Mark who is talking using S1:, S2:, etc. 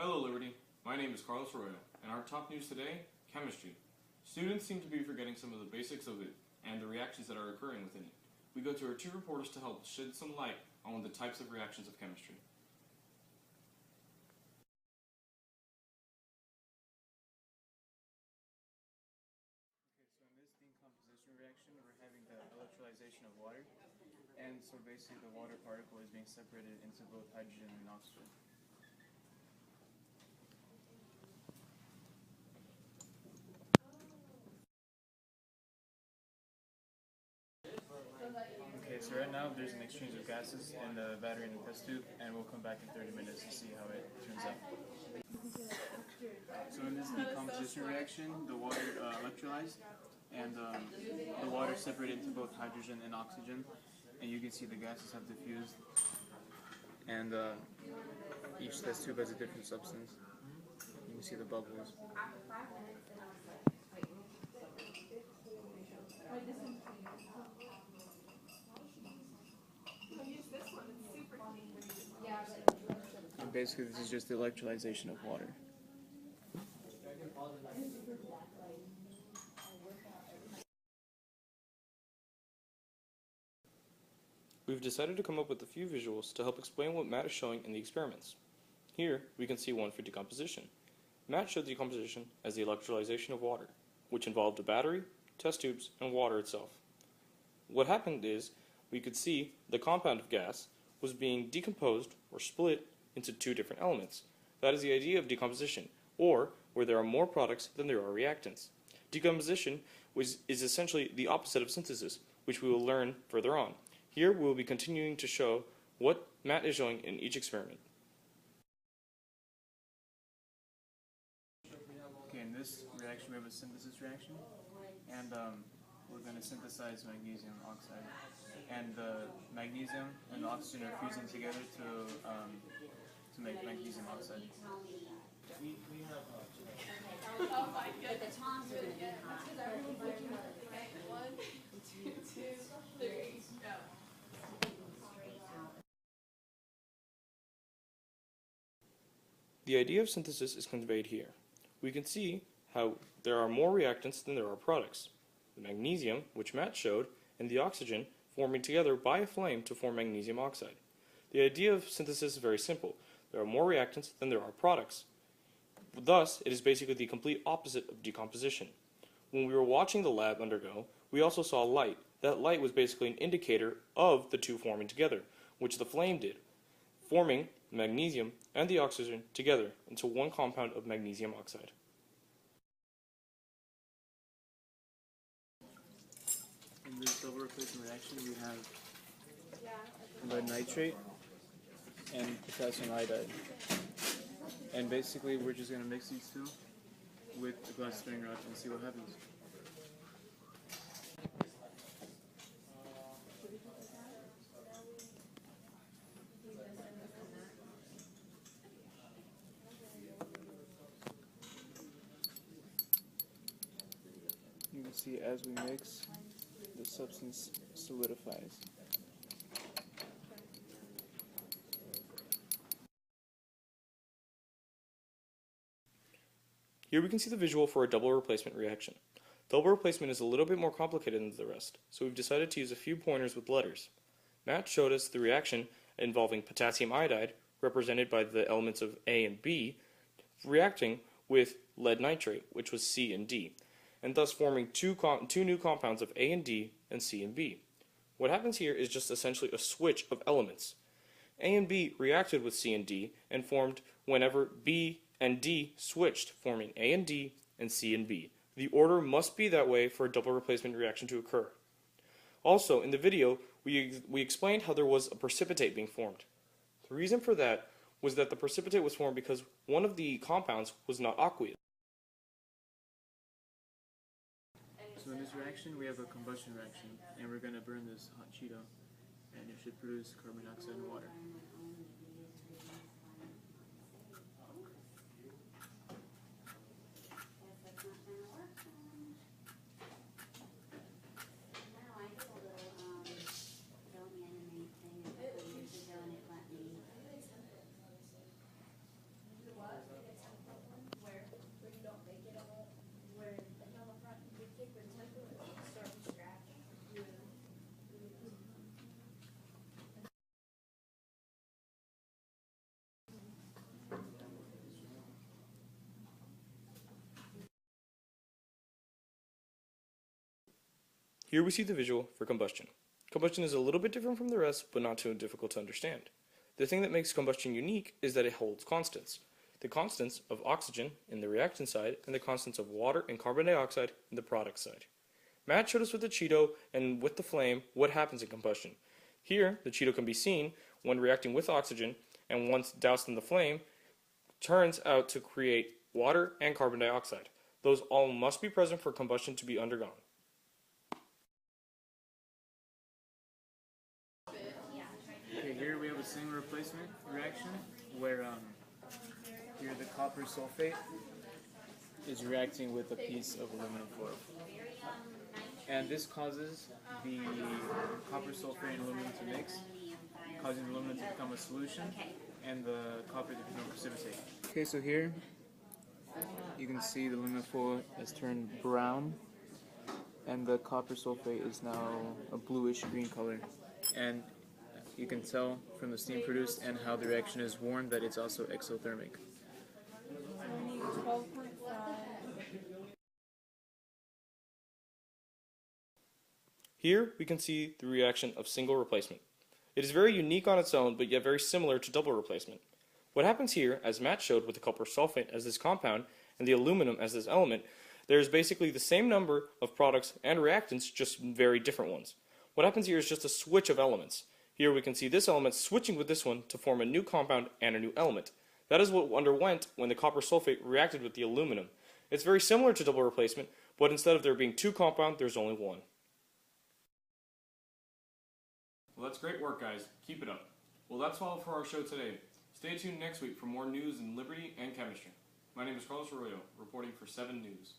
S1: Hello Liberty, my name is Carlos Arroyo, and our top news today, chemistry. Students seem to be forgetting some of the basics of it and the reactions that are occurring within it. We go to our two reporters to help shed some light on the types of reactions of chemistry.
S2: So in this decomposition reaction, we're having the electrolyzation of water, and so basically the water particle is being separated into both hydrogen and oxygen. Okay, so right now there's an exchange of gases in the battery and the test tube, and we'll come back in 30 minutes to see how it turns out. So in this decomposition reaction, the water electrolyzed, and the water separated into both hydrogen and oxygen, and you can see the gases have diffused, and each test tube has a different substance. You can see the bubbles. And basically this is just the electrolyzation of water.
S1: We've decided to come up with a few visuals to help explain what Matt is showing in the experiments. Here, we can see one for decomposition. Matt showed decomposition as the electrolyzation of water, which involved a battery, test tubes, and water itself. What happened is, we could see the compound of gas was being decomposed or split into two different elements. That is the idea of decomposition, or where there are more products than there are reactants. Decomposition is essentially the opposite of synthesis, which we will learn further on. Here we will be continuing to show what Matt is showing in each experiment.
S2: Okay, in this reaction we have a synthesis reaction, and we're going to synthesize magnesium oxide. And the magnesium and the oxygen are fusing together to make magnesium oxide.
S3: Oh my goodness. Okay, 1, 2, 3, go.
S1: The idea of synthesis is conveyed here. We can see how there are more reactants than there are products. The magnesium, which Matt showed, and the oxygen forming together by a flame to form magnesium oxide. The idea of synthesis is very simple. There are more reactants than there are products. Thus, it is basically the complete opposite of decomposition. When we were watching the lab undergo, we also saw light. That light was basically an indicator of the two forming together, which the flame did, forming magnesium and the oxygen together into one compound of magnesium oxide.
S2: In this double replacement reaction we have lead nitrate and potassium iodide. And basically we're just going to mix these two with a glass stirring rod and see what happens. You can see as we mix, the substance solidifies.
S1: Here we can see the visual for a double replacement reaction. Double replacement is a little bit more complicated than the rest, so we've decided to use a few pointers with letters. Matt showed us the reaction involving potassium iodide, represented by the elements of A and B, reacting with lead nitrate, which was C and D, and thus forming two new compounds of A and D and C and B. What happens here is just essentially a switch of elements. A and B reacted with C and D and formed whenever B and D switched, forming A and D and C and B. The order must be that way for a double replacement reaction to occur. Also, in the video, we explained how there was a precipitate being formed. The reason for that was that the precipitate was formed because one of the compounds was not aqueous.
S2: So in this reaction we have a combustion reaction, and we're going to burn this hot Cheeto, and it should produce carbon dioxide and water.
S1: Here we see the visual for combustion. Combustion is a little bit different from the rest, but not too difficult to understand. The thing that makes combustion unique is that it holds constants. The constants of oxygen in the reaction side and the constants of water and carbon dioxide in the product side. Matt showed us with the Cheeto and with the flame what happens in combustion. Here, the Cheeto can be seen when reacting with oxygen, and once doused in the flame, turns out to create water and carbon dioxide. Those all must be present for combustion to be undergone.
S2: Okay, here we have a single replacement reaction where here the copper sulfate is reacting with a piece of aluminum foil. And this causes the copper sulfate and aluminum to mix, causing the aluminum to become a solution and the copper to become precipitate. Okay, so here you can see the aluminum foil has turned brown and the copper sulfate is now a bluish green color. And you can tell from the steam produced and how the reaction is warmed that it's also exothermic.
S1: Here we can see the reaction of single replacement. It is very unique on its own, but yet very similar to double replacement. What happens here, as Matt showed with the copper sulfate as this compound and the aluminum as this element, there is basically the same number of products and reactants, just very different ones. What happens here is just a switch of elements. Here we can see this element switching with this one to form a new compound and a new element. That is what underwent when the copper sulfate reacted with the aluminum. It's very similar to double replacement, but instead of there being two compounds, there's only one. Well, that's great work, guys. Keep it up. Well, that's all for our show today. Stay tuned next week for more news in liberty and chemistry. My name is Carlos Arroyo, reporting for 7 News.